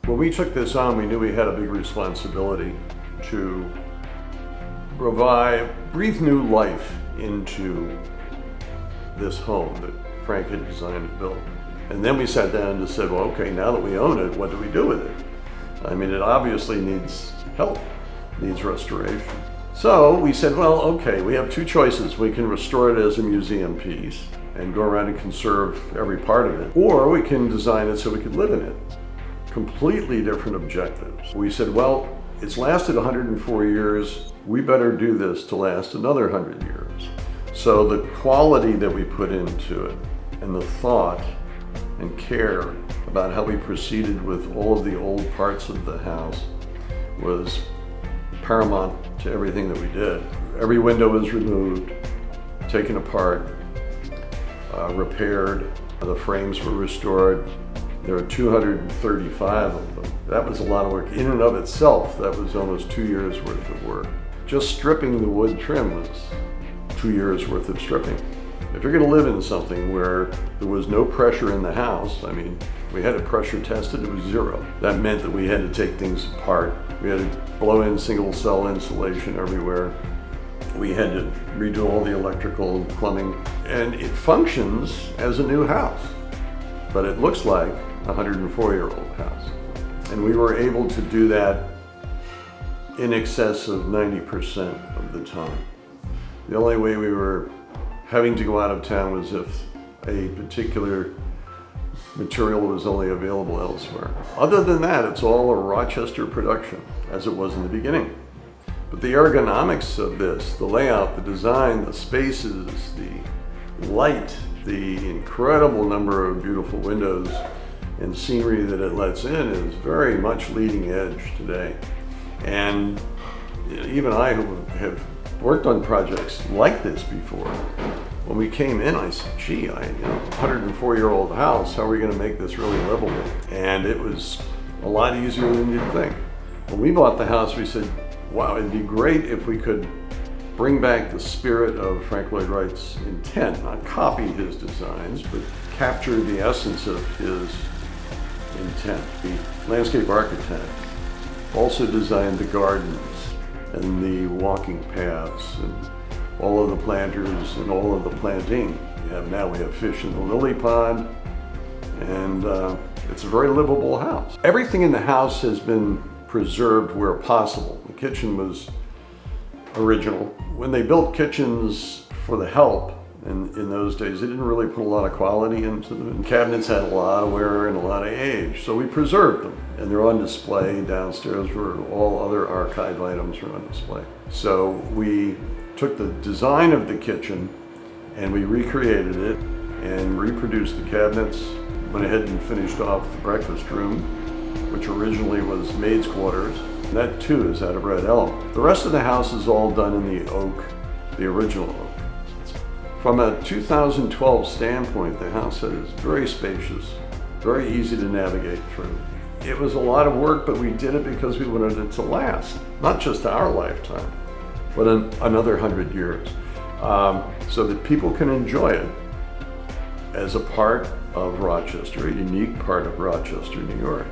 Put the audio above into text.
When we took this on, we knew we had a big responsibility to breathe new life into this home that Frank had designed and built. And then we sat down and just said, well, okay, now that we own it, what do we do with it? I mean, it obviously needs help, needs restoration. So we said, well, okay, we have two choices. We can restore it as a museum piece and go around and conserve every part of it, or we can design it so we could live in it. Completely different objectives. We said, well, it's lasted 104 years. We better do this to last another 100 years. So the quality that we put into it and the thought and care about how we proceeded with all of the old parts of the house was paramount to everything that we did. Every window was removed, taken apart, repaired. The frames were restored. There are 235 of them. That was a lot of work. In and of itself, that was almost 2 years worth of work. Just stripping the wood trim was 2 years worth of stripping. If you're gonna live in something where there was no pressure in the house, I mean, we had it pressure tested, it was 0. That meant that we had to take things apart. We had to blow in single cell insulation everywhere. We had to redo all the electrical and plumbing. And it functions as a new house, but it looks like a 104-year-old house. And we were able to do that in excess of 90% of the time. The only way we were having to go out of town was if a particular material was only available elsewhere. Other than that, it's all a Rochester production, as it was in the beginning. But the ergonomics of this, the layout, the design, the spaces, the light, the incredible number of beautiful windows and scenery that it lets in is very much leading edge today. And even I, who have worked on projects like this before, when we came in, I said, gee, 104-year-old house, how are we going to make this really livable? And it was a lot easier than you'd think. When we bought the house, we said, wow, it'd be great if we could bring back the spirit of Frank Lloyd Wright's intent, not copy his designs, but capture the essence of his intent. The landscape architect also designed the gardens and the walking paths and all of the planters and all of the planting. We have fish in the lily pond, and it's a very livable house. Everything in the house has been preserved where possible. The kitchen was original. When they built kitchens for the help, and in those days, they didn't really put a lot of quality into them. And cabinets had a lot of wear and a lot of age, so we preserved them. And they're on display downstairs where all other archive items are on display. So we took the design of the kitchen and we recreated it and reproduced the cabinets. Went ahead and finished off the breakfast room, which originally was maid's quarters. And that too is out of red elm. The rest of the house is all done in the oak, the original oak. From a 2012 standpoint, the house is very spacious, very easy to navigate through. It was a lot of work, but we did it because we wanted it to last, not just our lifetime, but another 100 years, so that people can enjoy it as a part of Rochester, a unique part of Rochester, New York.